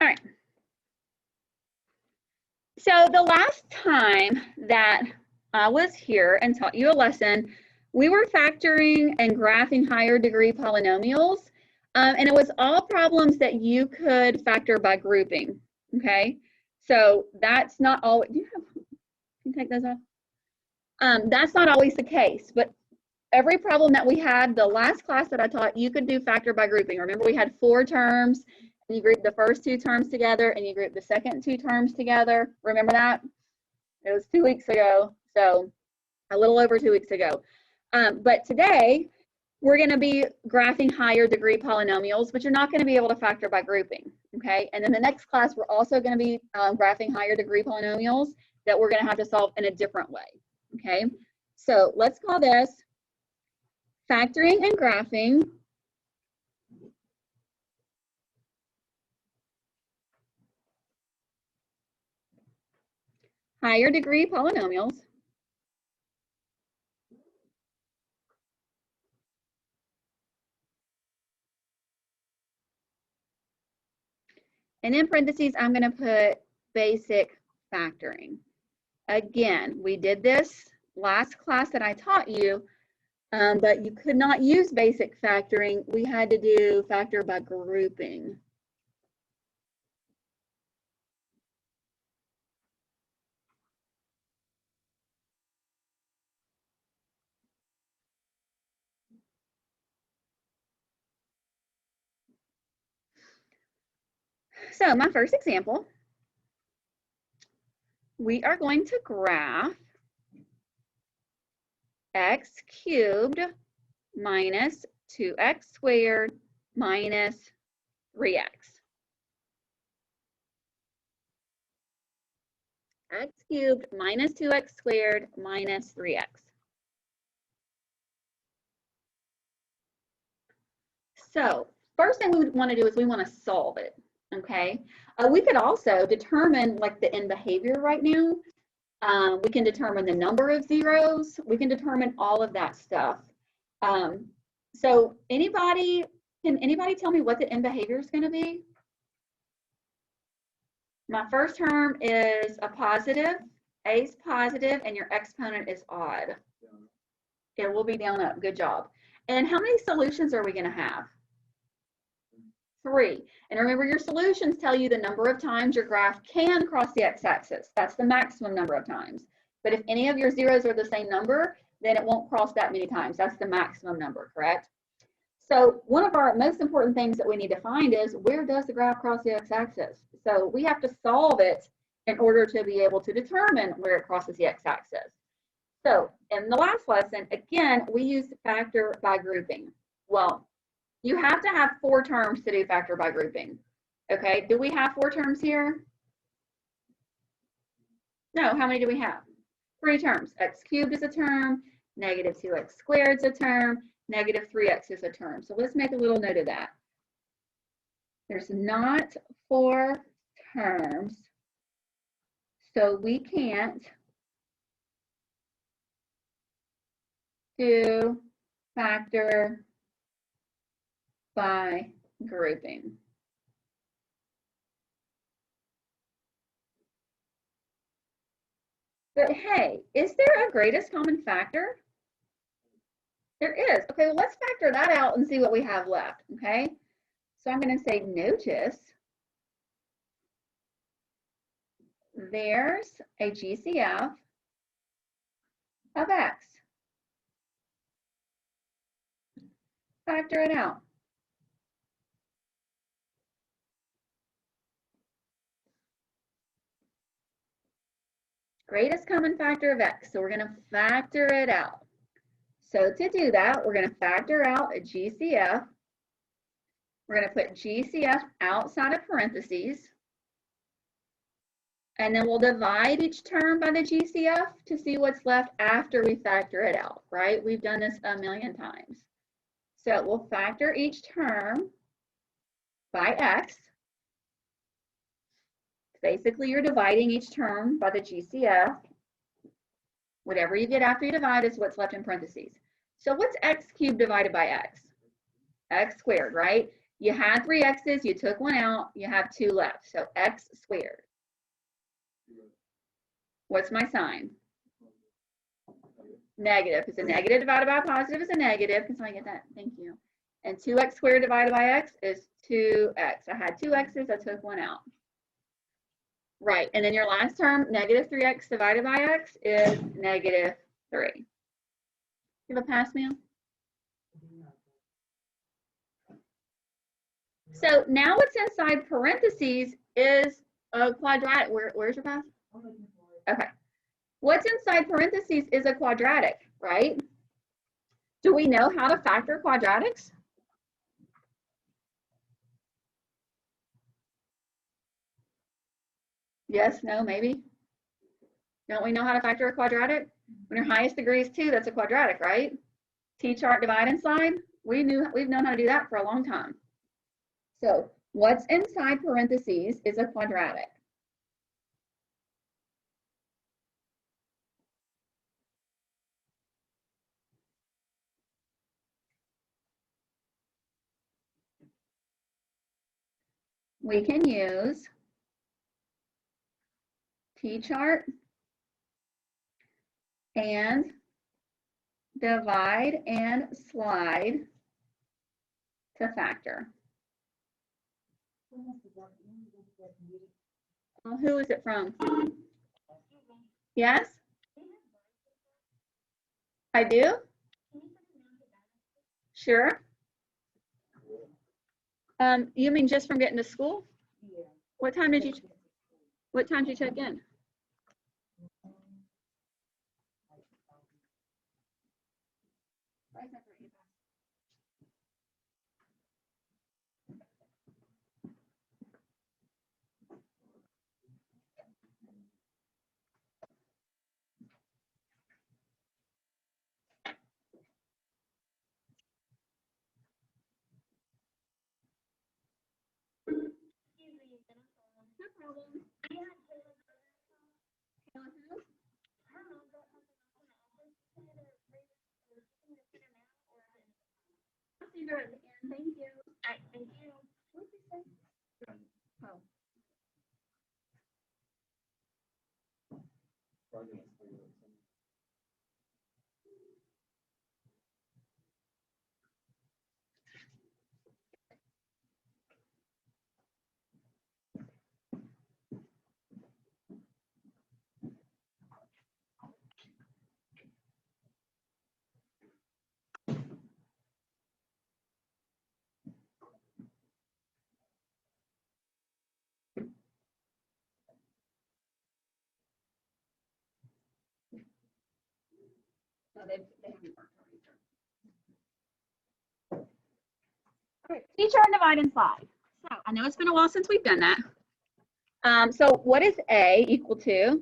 All right. So the last time that I was here and taught you a lesson, we were factoring and graphing higher degree polynomials, and it was all problems that you could factor by grouping, okay? So that's not always, do you have, can you take those off? That's not always the case, but every problem that we had, the last class that I taught, you could do factor by grouping. Remember, we had 4 terms, and you group the first 2 terms together, and you group the second 2 terms together. Remember that? It was 2 weeks ago, so a little over 2 weeks ago. But today, we're going to be graphing higher degree polynomials, but you're not going to be able to factor by grouping, okay? And then the next class, we're also going to be graphing higher degree polynomials that we're going to have to solve in a different way, okay? So let's call this factoring and graphing higher degree polynomials and in parentheses I'm going to put basic factoring. Again, we did this last class that I taught you, but you could not use basic factoring. We had to do factor by grouping. So my first example, we are going to graph x cubed minus 2x squared minus 3x. X cubed minus 2x squared minus 3x. So first thing we want to do is we want to solve it, okay? We could also determine like the end behavior right now. We can determine the number of zeros. We can determine all of that stuff. So can anybody tell me what the end behavior is going to be? My first term is a positive, a is positive, and your exponent is odd. It will be down up. Good job. And how many solutions are we going to have? 3. And remember, your solutions tell you the number of times your graph can cross the x-axis. That's the maximum number of times. But if any of your zeros are the same number, then it won't cross that many times. That's the maximum number, correct? So one of our most important things that we need to find is, where does the graph cross the x-axis? So we have to solve it in order to be able to determine where it crosses the x-axis. So in the last lesson, again, we used factor by grouping. Well, you have to have 4 terms to do factor by grouping. Okay, do we have 4 terms here? No, how many do we have? 3 terms. X cubed is a term, negative 2x squared is a term, negative 3x is a term. So let's make a little note of that. There's not 4 terms, so we can't do factor by grouping. But hey, is there a greatest common factor? There is. Okay, well, let's factor that out and see what we have left, okay? So I'm going to say, notice there's a GCF of x. Factor it out. Greatest common factor of x. So we're going to factor it out. So to do that, we're going to factor out a GCF. We're going to put GCF outside of parentheses. And then we'll divide each term by the GCF to see what's left after we factor it out, right? We've done this a million times. So we'll factor each term by x. Basically, you're dividing each term by the GCF. Whatever you get after you divide is what's left in parentheses. So what's x cubed divided by x? X squared, right? You had 3 x's, you took 1 out, you have 2 left. So x squared. What's my sign? Negative. Because a negative divided by a positive is a negative. Can somebody get that? Thank you. And 2x squared divided by x is 2x. I had 2 x's, I took 1 out. Right, and then your last term, negative 3x divided by x is negative 3. You have a pass, ma'am? So now what's inside parentheses is a quadratic. Where's your pass? Okay. What's inside parentheses is a quadratic, right? Do we know how to factor quadratics? Yes, no, maybe. Don't we know how to factor a quadratic? When your highest degree is 2, that's a quadratic, right? T-chart, divide, and slide. We've known how to do that for a long time. So what's inside parentheses is a quadratic. We can use T-chart and divide and slide to factor. Who is it from? Yes? I do? Sure. You mean just from getting to school? Yeah. What time did you check in? No problem. Thank you. Thank you. What did you say? Oh. No, they haven't worked on either. All right, T-chart, divide, and slide. So I know it's been a while since we've done that. So what is A equal to?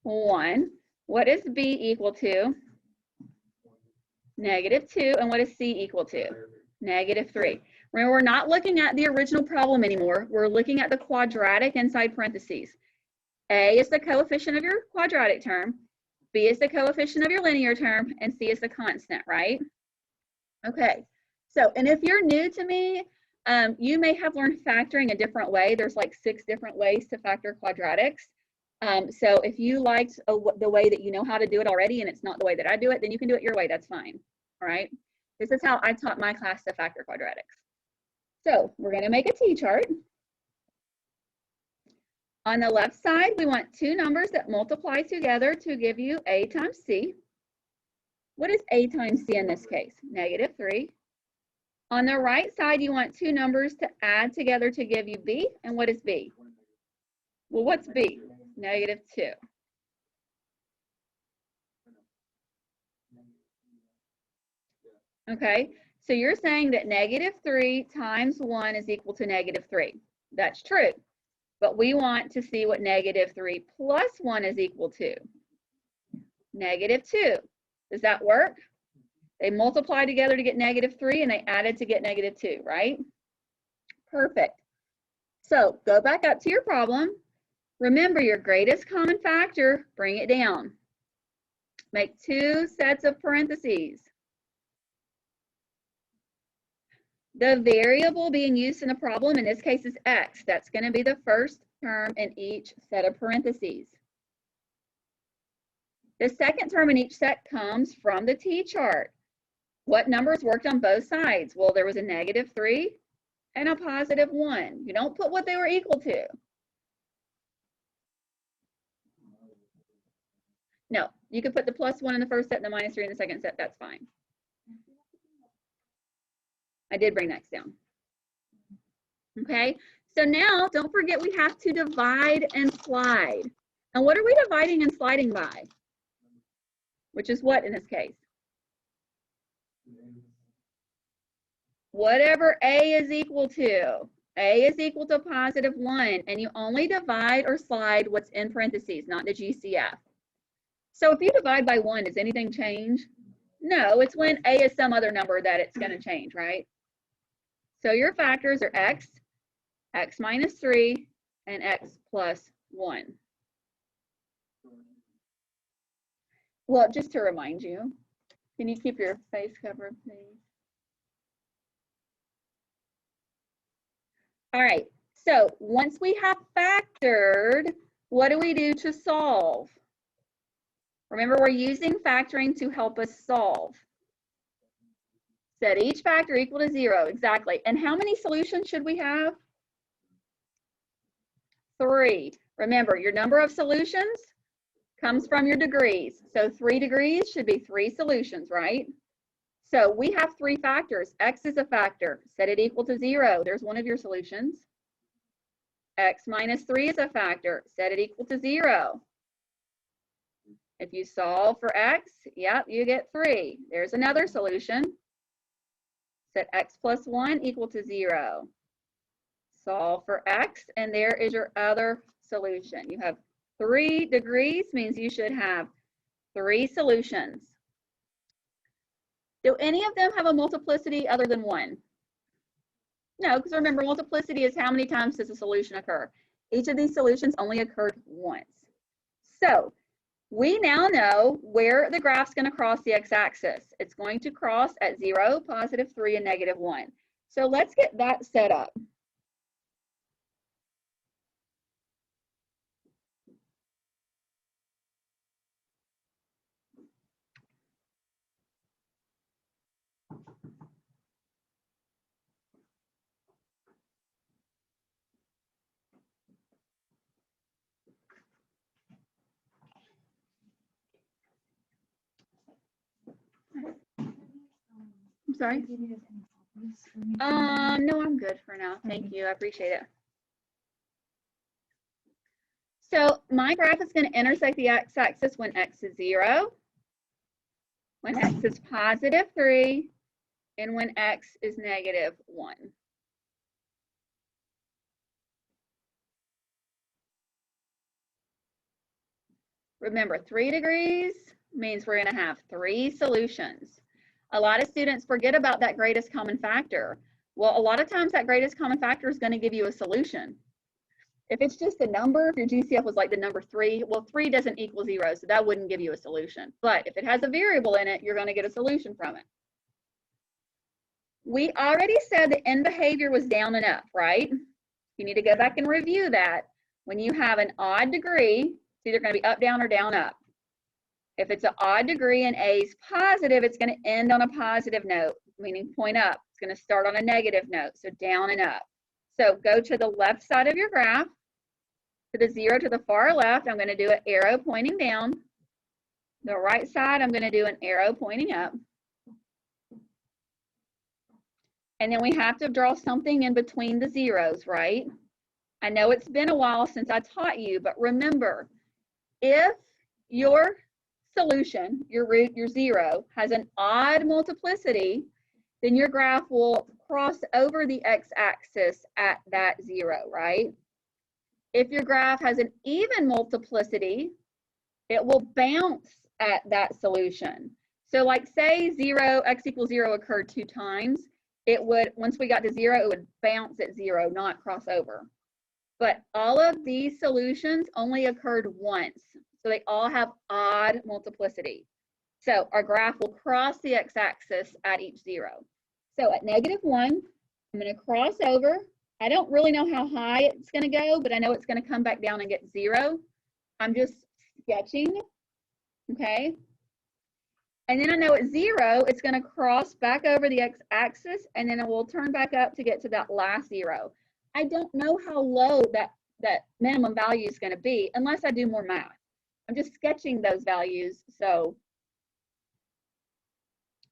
1. What is B equal to? -2. And what is C equal to? -3. Remember, we're not looking at the original problem anymore. We're looking at the quadratic inside parentheses. A is the coefficient of your quadratic term, B is the coefficient of your linear term, and C is the constant, right? Okay, so, and if you're new to me, you may have learned factoring a different way. There's like 6 different ways to factor quadratics. So if you liked the way that you know how to do it already and it's not the way that I do it, then you can do it your way, that's fine, all right? This is how I taught my class to factor quadratics. So we're gonna make a T-chart. On the left side, we want 2 numbers that multiply together to give you A times C. What is A times C in this case? -3. On the right side, you want 2 numbers to add together to give you B. And what is B? Well, what's B? -2. Okay, so you're saying that -3 times 1 is equal to -3. That's true. But we want to see what -3 plus 1 is equal to. -2. Does that work? They multiply together to get -3 and they added to get -2, right? Perfect. So go back up to your problem. Remember your greatest common factor, bring it down. Make 2 sets of parentheses. The variable being used in the problem, in this case, is x. That's going to be the first term in each set of parentheses. The second term in each set comes from the t-chart. What numbers worked on both sides? Well, there was a -3 and a +1. You don't put what they were equal to. No, you could put the +1 in the first set and the -3 in the second set. That's fine. I did bring that down. Okay, so now don't forget we have to divide and slide. And what are we dividing and sliding by? Which is what in this case? Whatever A is equal to. A is equal to +1, and you only divide or slide what's in parentheses, not the GCF. So if you divide by 1, does anything change? No, it's when A is some other number that it's going to change, right? So your factors are x, x minus 3, and x plus 1. Well, just to remind you, can you keep your face covered, please? All right, so once we have factored, what do we do to solve? Remember, we're using factoring to help us solve. Set each factor equal to 0, exactly. And how many solutions should we have? 3. Remember, your number of solutions comes from your degrees. So 3 degrees should be 3 solutions, right? So we have 3 factors. X is a factor. Set it equal to 0. There's one of your solutions. X minus 3 is a factor. Set it equal to 0. If you solve for x, yep, you get 3. There's another solution. Set x plus 1 equal to 0. Solve for x, and there is your other solution. You have 3 degrees, means you should have 3 solutions. Do any of them have a multiplicity other than 1? No, because remember, multiplicity is how many times does a solution occur. Each of these solutions only occurred once. So we now know where the graph's going to cross the x-axis. It's going to cross at 0, +3, and -1. So let's get that set up. I'm sorry? No, I'm good for now. Thank you. I appreciate it. So my graph is going to intersect the x-axis when x is 0, when x is +3, and when x is -1. Remember, 3 degrees means we're going to have 3 solutions. A lot of students forget about that greatest common factor. Well, a lot of times that greatest common factor is going to give you a solution. If it's just a number, if your GCF was like the number 3, well, 3 doesn't equal 0, so that wouldn't give you a solution. But if it has a variable in it, you're going to get a solution from it. We already said the end behavior was down and up, right? You need to go back and review that. When you have an odd degree, it's either going to be up, down, or down, up. If it's an odd degree and A is positive, it's going to end on a positive note, meaning point up. It's going to start on a negative note, so down and up. So go to the left side of your graph, to the 0 to the far left, I'm going to do an arrow pointing down. The right side, I'm going to do an arrow pointing up. And then we have to draw something in between the zeros, right? I know it's been a while since I taught you, but remember, if your solution, your root, your 0, has an odd multiplicity, then your graph will cross over the x-axis at that 0, right? If your graph has an even multiplicity, it will bounce at that solution. So like say 0, x equals 0 occurred 2 times, it would, once we got to 0, it would bounce at 0, not cross over. But all of these solutions only occurred once. So they all have odd multiplicity. So our graph will cross the x-axis at each 0. So at -1, I'm going to cross over. I don't really know how high it's going to go, but I know it's going to come back down and get 0. I'm just sketching, okay? And then I know at 0, it's going to cross back over the x-axis, and then it will turn back up to get to that last 0. I don't know how low that minimum value is going to be unless I do more math. I'm just sketching those values, so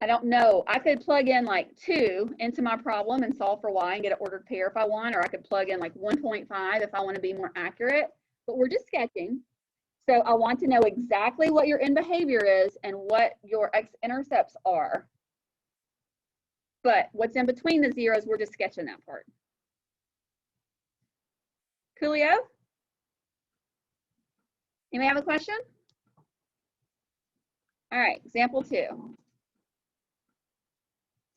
I don't know. I could plug in like 2 into my problem and solve for y and get an ordered pair if I want, or I could plug in like 1.5 if I want to be more accurate, but we're just sketching. So I want to know exactly what your end behavior is and what your x-intercepts are. But what's in between the zeros, we're just sketching that part. Coolio? You may have a question? All right, example 2.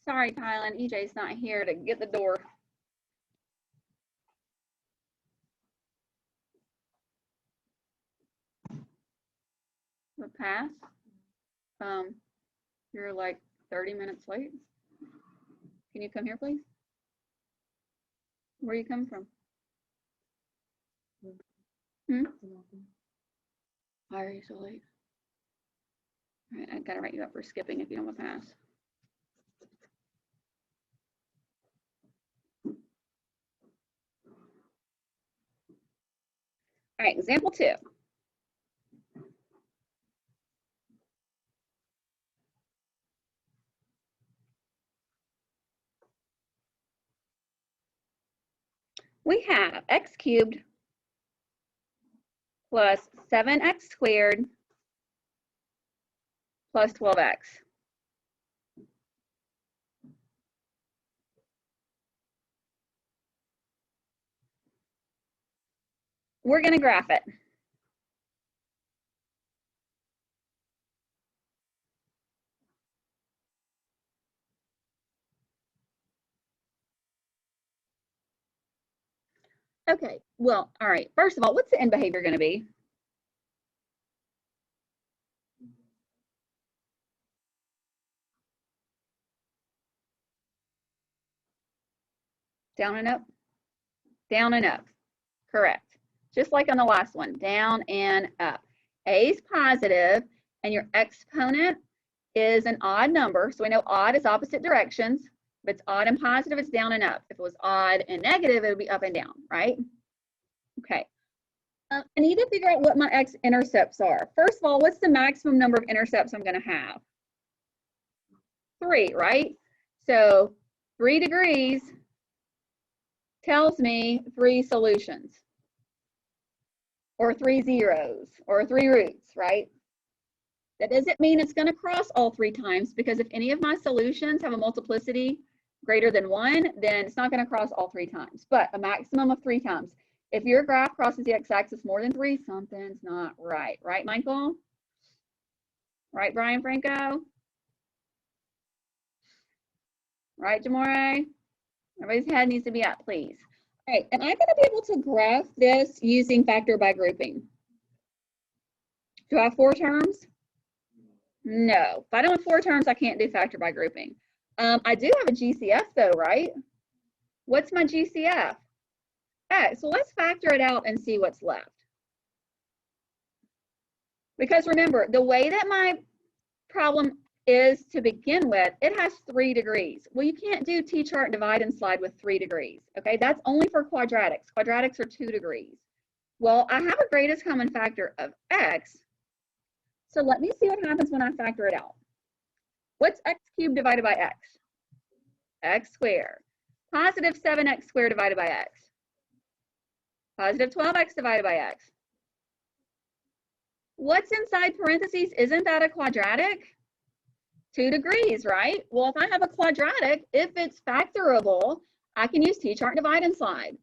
Sorry, Kylan, EJ's not here to get the door. The pass. You're like 30 minutes late. Can you come here, please? Where are you coming from? Why are you so late? All right, I gotta write you up for skipping if you don't want to pass. All right, example 2. We have x cubed plus 7x squared plus 12x. We're going to graph it. Okay, well, all right. First of all, what's the end behavior going to be? Down and up? Down and up. Correct. Just like on the last one, down and up. A is positive, and your exponent is an odd number. So we know odd is opposite directions. If it's odd and positive, it's down and up. If it was odd and negative, it would be up and down, right? Okay. I need to figure out what my x-intercepts are. First of all, what's the maximum number of intercepts I'm going to have? 3, right? So 3 degrees tells me 3 solutions, or 3 zeros, or 3 roots, right? That doesn't mean it's going to cross all 3 times, because if any of my solutions have a multiplicity greater than 1, then it's not going to cross all 3 times, but a maximum of 3 times. If your graph crosses the x-axis more than 3, something's not right. Right, Michael? Right, Brian Franco? Right, Jamore? Everybody's head needs to be up, please. All right, and I'm going to be able to graph this using factor by grouping. Do I have 4 terms? No. If I don't have 4 terms, I can't do factor by grouping. I do have a GCF though, right? What's my GCF? X. So let's factor it out and see what's left. Because remember, the way that my problem is to begin with, it has 3 degrees. Well, you can't do T-chart divide and slide with 3 degrees, okay? That's only for quadratics. Quadratics are 2 degrees. Well, I have a greatest common factor of x, so let me see what happens when I factor it out. What's x cubed divided by x? X squared. Positive 7x squared divided by x. Positive 12x divided by x. What's inside parentheses? Isn't that a quadratic? 2 degrees, right? Well, if I have a quadratic, if it's factorable, I can use T-chart divide and slide.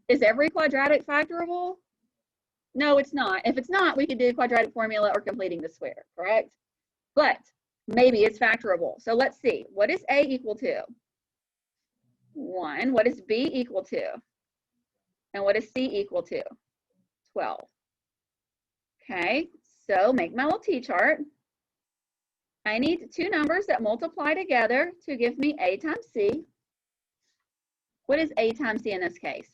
Is every quadratic factorable? No, it's not. If it's not, we could do quadratic formula or completing the square, correct? But maybe it's factorable. So let's see. What is A equal to? 1. What is B equal to? And what is C equal to? 12. Okay, so make my little T-chart. I need 2 numbers that multiply together to give me A times C. What is A times C in this case?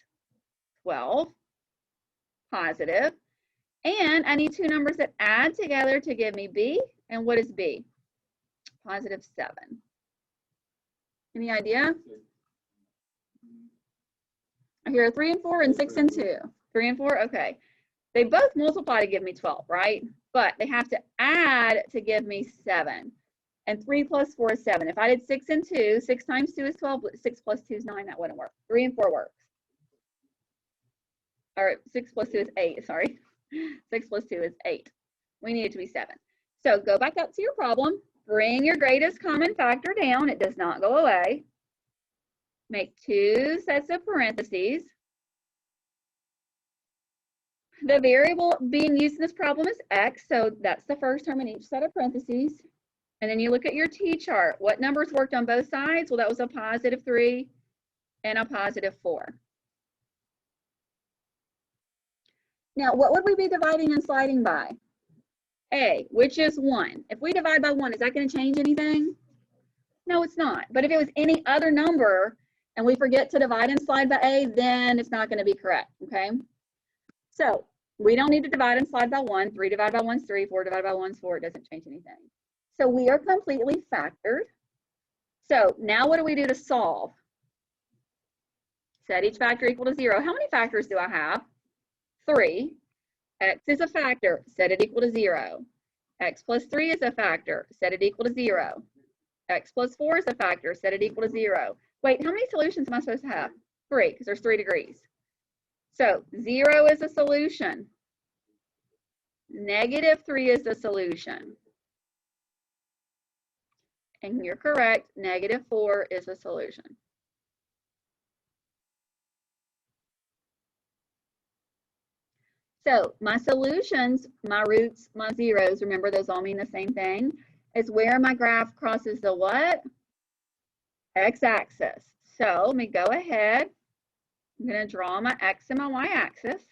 12, positive. And I need two numbers that add together to give me B. And what is B? Positive 7. Any idea? I hear 3 and 4 and 6 and 2. 3 and 4, okay. They both multiply to give me 12, right? But they have to add to give me 7. And 3 plus 4 is 7. If I did 6 and 2, 6 times 2 is 12, 6 plus 2 is 9, that wouldn't work. 3 and 4 works. Or 6 plus 2 is 8, sorry. 6 plus 2 is 8. We need it to be 7. So go back up to your problem. Bring your greatest common factor down. It does not go away. Make 2 sets of parentheses. The variable being used in this problem is x, so that's the first term in each set of parentheses. And then you look at your t-chart. What numbers worked on both sides? Well, that was a positive 3 and a positive 4. Now, what would we be dividing and sliding by? A, which is 1. If we divide by 1, is that going to change anything? No, it's not. But if it was any other number and we forget to divide and slide by A, then it's not going to be correct, okay? So we don't need to divide and slide by 1. 3 divided by 1 is 3. 4 divided by 1 is 4. It doesn't change anything. So we are completely factored. So now what do we do to solve? Set each factor equal to 0. How many factors do I have? 3. X is a factor. Set it equal to 0. X plus 3 is a factor. Set it equal to 0. X plus 4 is a factor. Set it equal to 0. Wait, how many solutions am I supposed to have? 3, because there's 3 degrees. So 0 is a solution. Negative 3 is the solution. And you're correct, negative 4 is a solution. So my solutions, my roots, my zeros, remember those all mean the same thing, is where my graph crosses the what? X-axis. So let me go ahead. I'm going to draw my X and my Y-axis.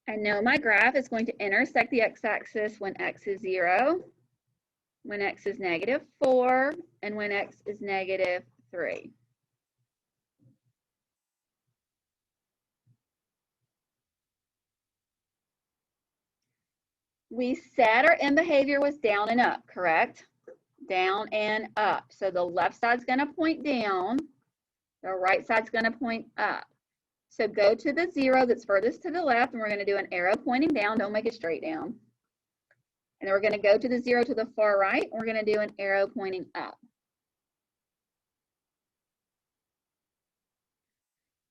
I know my graph is going to intersect the X-axis when X is 0, when X is negative 4, and when X is negative 3. We said our end behavior was down and up, correct? Down and up. So the left side's going to point down, the right side's going to point up. So go to the 0 that's furthest to the left, and we're going to do an arrow pointing down. Don't make it straight down. And then we're going to go to the 0 to the far right, and we're going to do an arrow pointing up.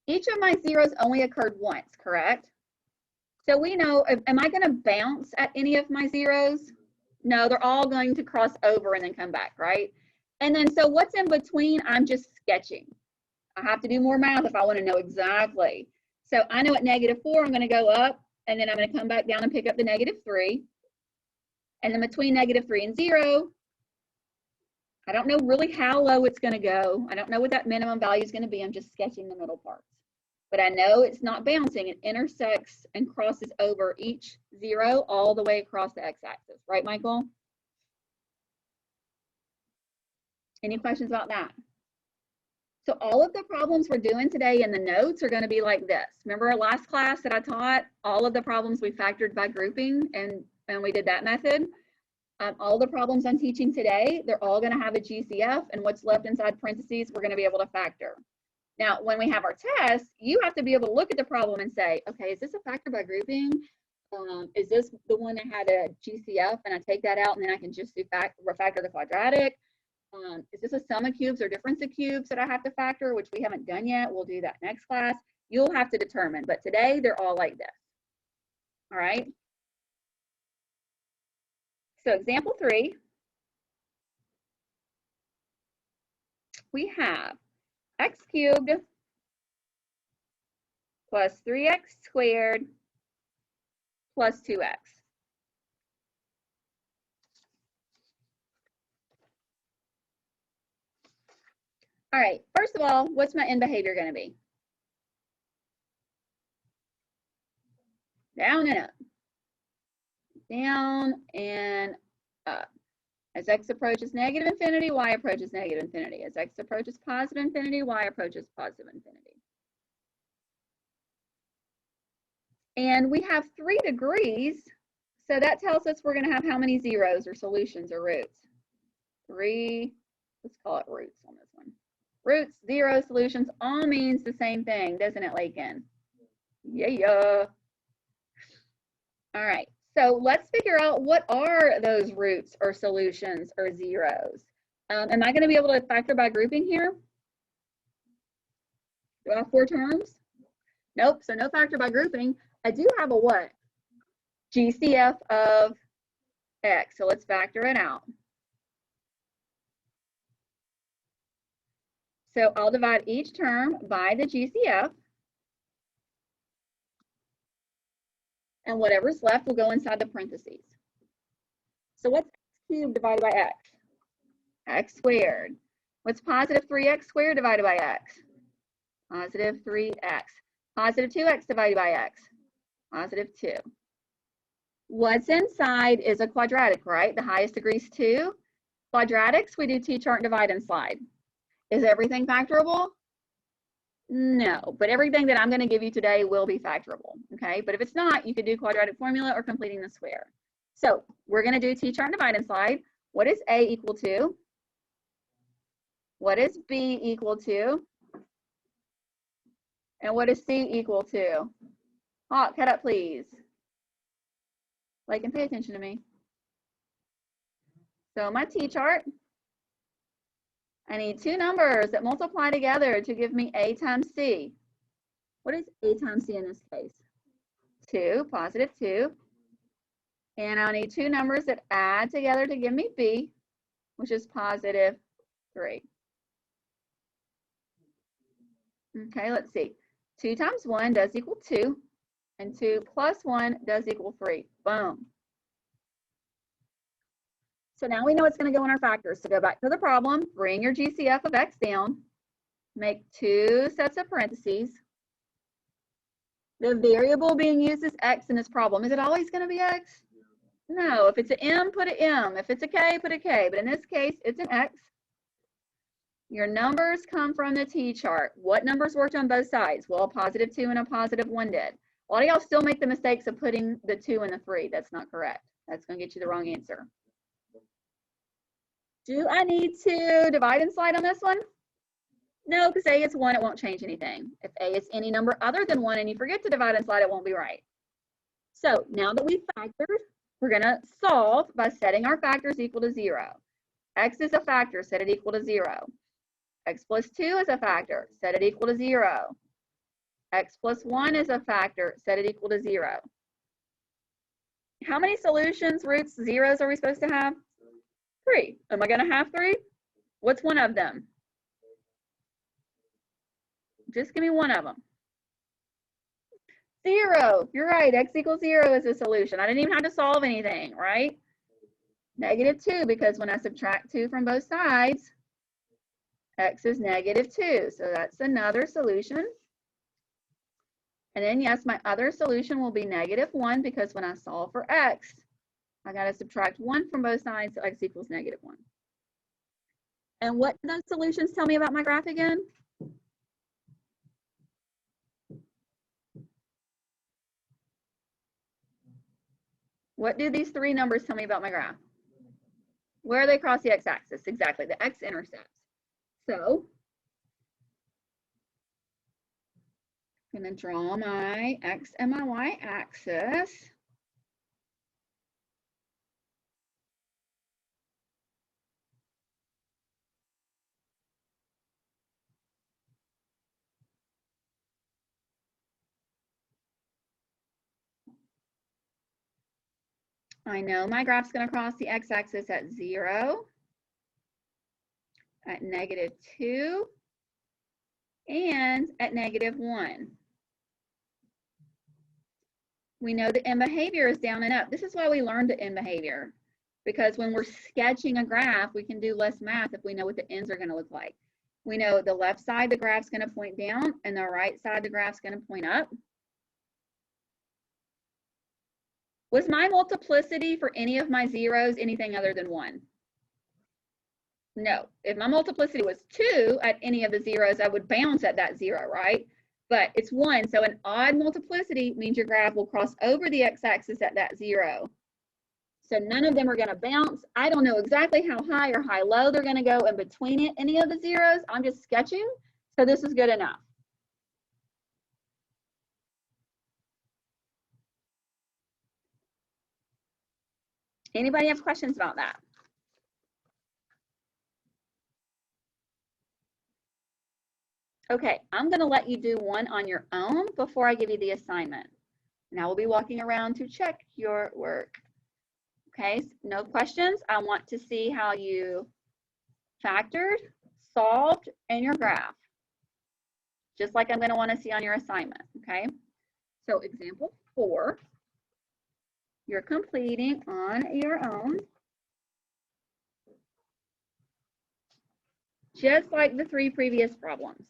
Each of my zeros only occurred once, correct? So we know, am I going to bounce at any of my zeros? No, they're all going to cross over and then come back, right? And then, so what's in between? I'm just sketching. I have to do more math if I want to know exactly. So I know at negative 4, I'm going to go up, and then I'm going to come back down and pick up the negative 3. And then between negative 3 and 0, I don't know really how low it's going to go. I don't know what that minimum value is going to be. I'm just sketching the middle parts. But I know it's not bouncing. It intersects and crosses over each 0 all the way across the x-axis. Right, Michael? Any questions about that? So all of the problems we're doing today in the notes are going to be like this. Remember our last class that I taught? All of the problems we factored by grouping, and we did that method. All the problems I'm teaching today, they're all going to have a GCF, and what's left inside parentheses, we're going to be able to factor. Now, when we have our test, you have to be able to look at the problem and say, okay, is this a factor by grouping? Is this the one that had a GCF, and I take that out, and then I can just do refactor the quadratic? Is this a sum of cubes or difference of cubes that I have to factor, which we haven't done yet? We'll do that next class. You'll have to determine, but today they're all like this. All right. So example 3, we have x cubed plus 3x squared plus 2x. All right, first of all, what's my end behavior going to be? down and up, down and up. As x approaches negative infinity, y approaches negative infinity. As x approaches positive infinity, y approaches positive infinity. And we have 3 degrees, so that tells us we're going to have how many zeros or solutions or roots? 3, let's call it roots on this one. Roots, zeros, solutions, all means the same thing, doesn't it, Lakin? Yeah. All right, so let's figure out what are those roots or solutions or zeros. Am I going to be able to factor by grouping here? Do I have 4 terms? Nope, so no factor by grouping. I do have a what? GCF of x, so let's factor it out. So I'll divide each term by the GCF. And whatever's left will go inside the parentheses. So what's x cubed divided by x? X squared. What's positive 3x squared divided by x? Positive 3x. Positive 2x divided by x? Positive 2. What's inside is a quadratic, right? The highest degree is 2. Quadratics, we do t-chart, divide, and slide. Is everything factorable? No, but everything that I'm going to give you today will be factorable, okay? But if it's not, you could do quadratic formula or completing the square. So we're going to do t-chart, divide, and slide. What is A equal to? What is B equal to? And what is C equal to? Hawk, head up, please. Like, and pay attention to me. So my t-chart, I need 2 numbers that multiply together to give me A times C. What is A times C in this case? 2, positive 2. And I'll need 2 numbers that add together to give me B, which is positive 3. Okay, let's see. 2 times 1 does equal 2, and 2 plus 1 does equal 3. Boom. So now we know it's going to go in our factors. So go back to the problem, bring your GCF of x down, make 2 sets of parentheses. The variable being used is x in this problem. Is it always going to be x? No. If it's an m, put an m. If it's a k, put a k. But in this case, it's an x. Your numbers come from the t-chart. What numbers worked on both sides? Well, a positive 2 and a positive 1 did. A lot of y'all still make the mistakes of putting the 2 and the 3. That's not correct. That's going to get you the wrong answer. Do I need to divide and slide on this one? No, because A is 1, it won't change anything. If A is any number other than 1 and you forget to divide and slide, it won't be right. So now that we've factored, we're going to solve by setting our factors equal to 0. X is a factor, set it equal to 0. X plus 2 is a factor, set it equal to 0. X plus 1 is a factor, set it equal to 0. How many solutions, roots, zeros are we supposed to have? 3. Am I going to have 3? What's one of them? Just give me one of them. 0. You're right. X equals 0 is a solution. I didn't even have to solve anything, right? Negative 2, because when I subtract 2 from both sides, x is negative 2. So that's another solution. And then, yes, my other solution will be negative 1, because when I solve for x, I got to subtract 1 from both sides, so x equals negative 1. And what do those solutions tell me about my graph again? What do these 3 numbers tell me about my graph? Where they cross the x-axis? Exactly, the x-intercepts. So I'm going to draw my x and my y-axis. I know my graph's going to cross the x-axis at 0, at negative 2, and at negative 1. We know the end behavior is down and up. This is why we learned the end behavior, because when we're sketching a graph, we can do less math if we know what the ends are going to look like. We know the left side, the graph's going to point down, and the right side, the graph's going to point up. Was my multiplicity for any of my zeros anything other than 1? No. If my multiplicity was 2 at any of the zeros, I would bounce at that 0, right? But it's 1, so an odd multiplicity means your graph will cross over the x-axis at that 0. So none of them are going to bounce. I don't know exactly how high or high low they're going to go in between any of the zeros. I'm just sketching, so this is good enough. Anybody have questions about that? Okay, I'm going to let you do one on your own before I give you the assignment. Now we'll be walking around to check your work. Okay, no questions. I want to see how you factored, solved, and your graph. Just like I'm going to want to see on your assignment, okay? So example 4, you're completing on your own. Just like the 3 previous problems.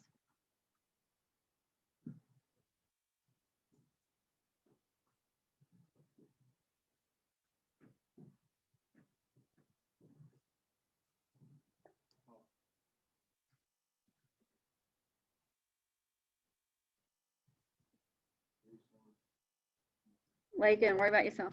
Lakin, worry about yourself.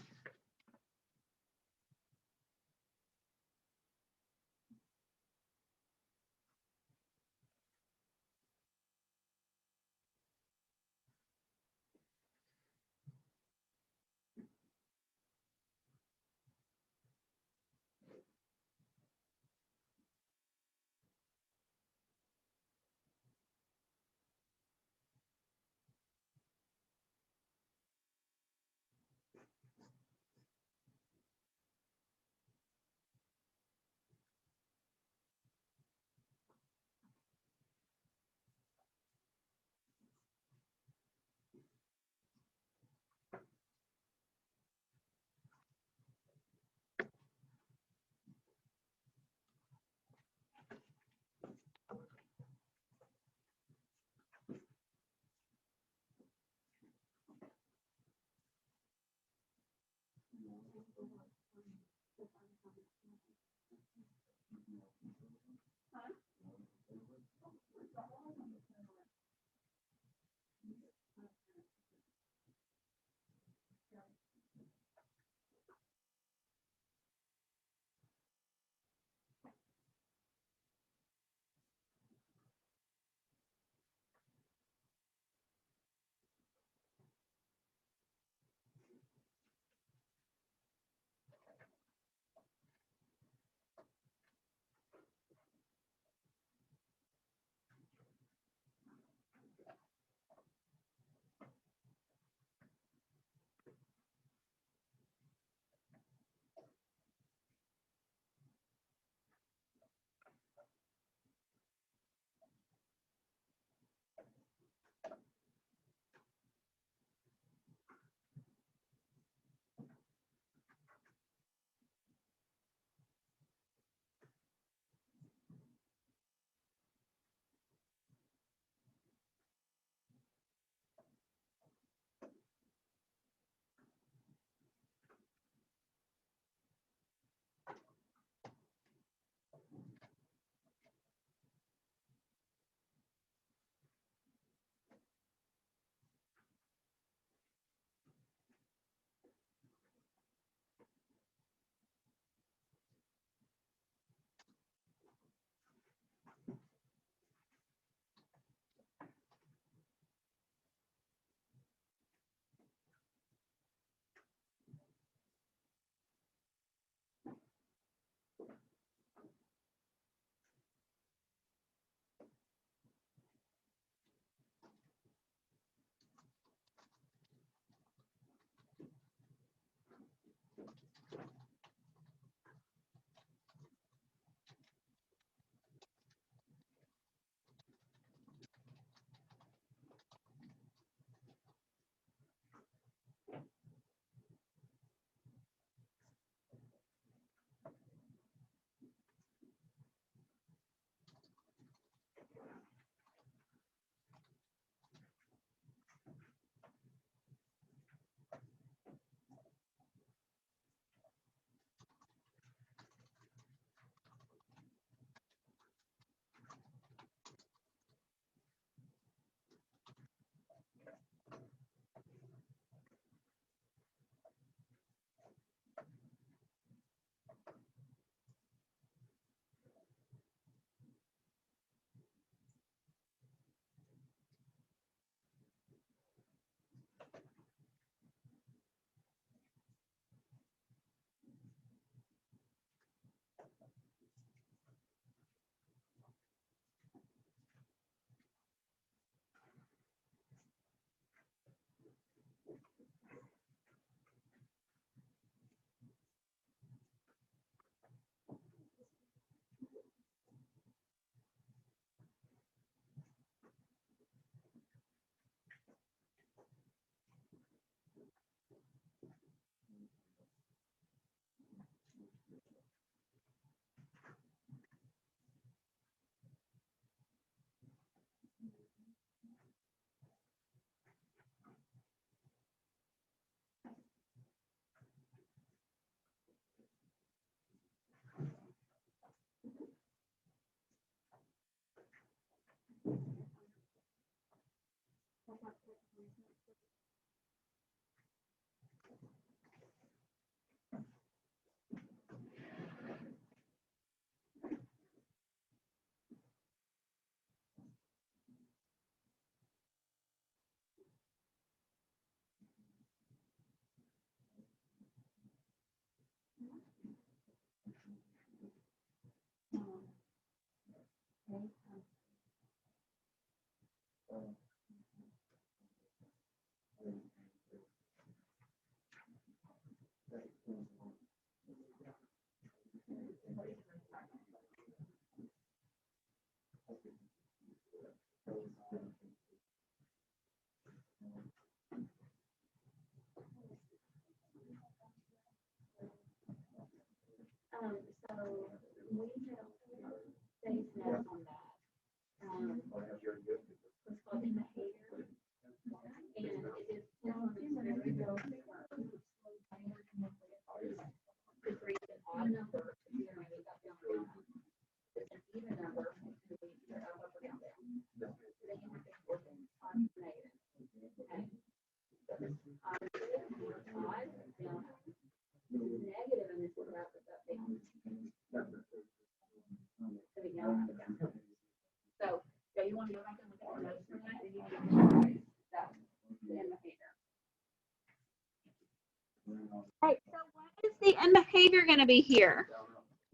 Right, so what is the end behavior going to be here?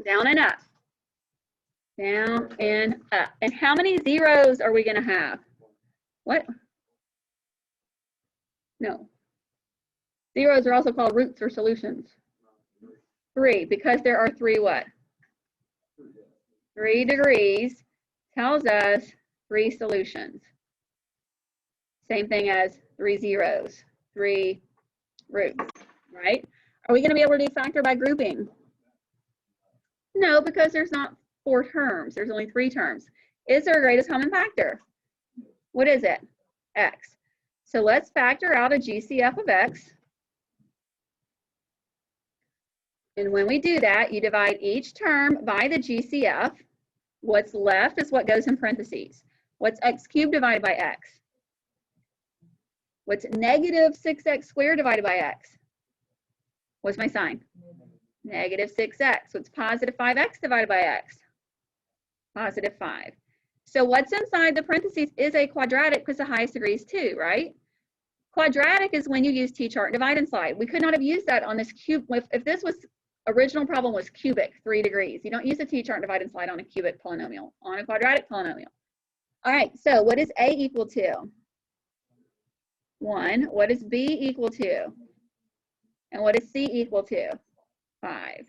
Down and up. Down and up. And how many zeros are we going to have? What? No. Zeros are also called roots or solutions. 3, because there are 3 what? 3 degrees tells us 3 solutions. Same thing as 3 zeros, 3 roots, right? Are we going to be able to do factor by grouping? No, because there's not 4 terms. There's only 3 terms. Is there a greatest common factor? What is it? X. So let's factor out a GCF of X. And when we do that, you divide each term by the GCF. What's left is what goes in parentheses. What's x cubed divided by x? What's negative 6x squared divided by x? What's my sign? Negative 6x. What's positive 5x divided by x? Positive 5. So what's inside the parentheses is a quadratic because the highest degree is 2, right? Quadratic is when you use t-chart and divide and slide. We could not have used that on this cube. If this was original problem was cubic, 3 degrees. You don't use a t-chart and divide and slide on a cubic polynomial, on a quadratic polynomial. All right, so what is A equal to? 1. What is B equal to? And what is C equal to? 5.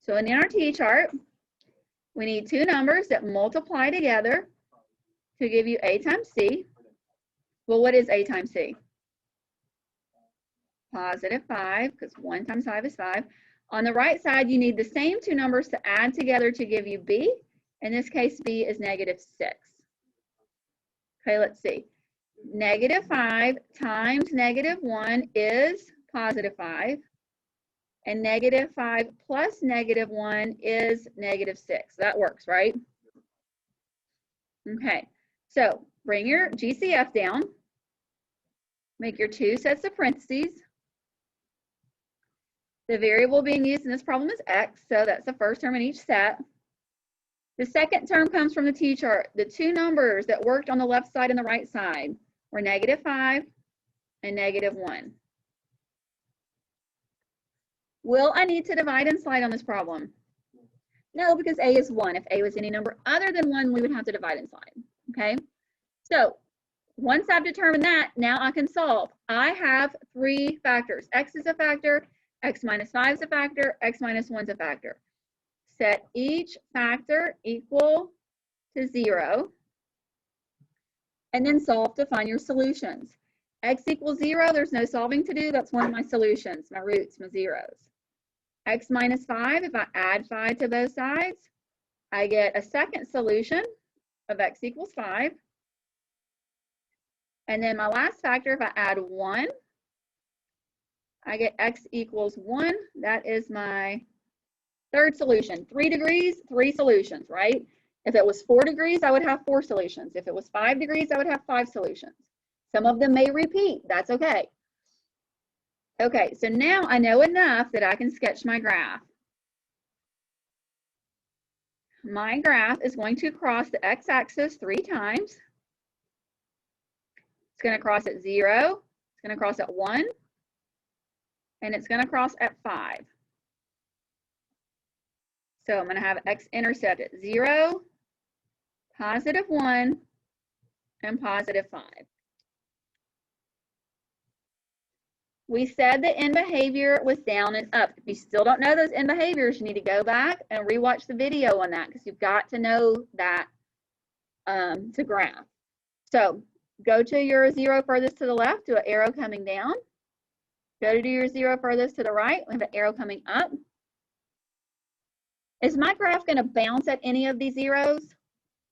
So in our t-chart, we need 2 numbers that multiply together to give you A times C. Well, what is A times C? Positive 5, because 1 times 5 is 5. On the right side, you need the same 2 numbers to add together to give you B. In this case, B is negative 6. Okay, let's see. Negative 5 times negative 1 is positive 5. And negative 5 plus negative 1 is negative 6. That works, right? Okay, so bring your GCF down. Make your 2 sets of parentheses. The variable being used in this problem is x, so that's the first term in each set. The second term comes from the t-chart. The 2 numbers that worked on the left side and the right side were negative 5 and negative 1. Will I need to divide and slide on this problem? No, because A is 1. If A was any number other than 1, we would have to divide and slide, okay? So once I've determined that, now I can solve. I have 3 factors. X is a factor, x minus 5 is a factor, x minus 1 is a factor. Set each factor equal to 0, and then solve to find your solutions. X equals 0, there's no solving to do. That's one of my solutions, my roots, my zeros. X minus 5, if I add 5 to both sides, I get a second solution of x equals 5. And then my last factor, if I add 1, I get x equals 1. That is my third solution. 3 degrees, 3 solutions, right? If it was 4 degrees, I would have 4 solutions. If it was 5 degrees, I would have 5 solutions. Some of them may repeat. That's okay. Okay, so now I know enough that I can sketch my graph. My graph is going to cross the x-axis 3 times. It's going to cross at 0, it's going to cross at 1, and it's going to cross at 5. So I'm going to have x-intercept at 0, positive 1, and positive 5. We said the end behavior was down and up. If you still don't know those end behaviors, you need to go back and rewatch the video on that because you've got to know that to graph. So go to your 0 furthest to the left, do an arrow coming down. Go to your 0 furthest to the right, we have an arrow coming up. Is my graph going to bounce at any of these zeros?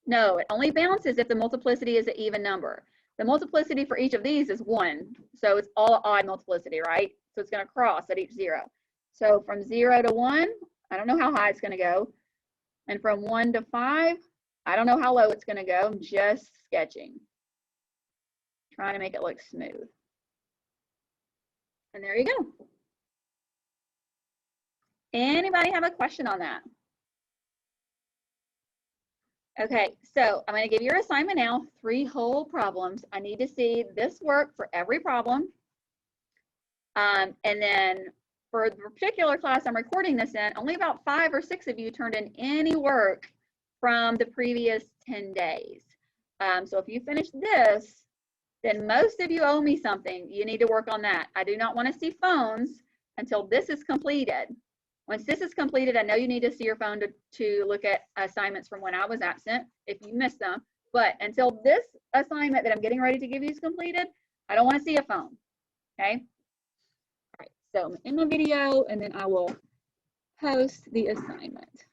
No, it only bounces if the multiplicity is an even number. The multiplicity for each of these is 1, so it's all odd multiplicity, right? So it's going to cross at each 0. So from 0 to 1, I don't know how high it's going to go. And from 1 to 5, I don't know how low it's going to go. I'm just sketching, trying to make it look smooth. And there you go. Anybody have a question on that? Okay, so I'm going to give you your assignment now, 3 whole problems. I need to see this work for every problem. And then for the particular class I'm recording this in, only about 5 or 6 of you turned in any work from the previous 10 days. So if you finish this, then most of you owe me something. You need to work on that. I do not want to see phones until this is completed. Once this is completed, I know you need to see your phone to look at assignments from when I was absent, if you missed them. But until this assignment that I'm getting ready to give you is completed, I don't want to see a phone, okay? All right, so I'm in the video, and then I will post the assignment.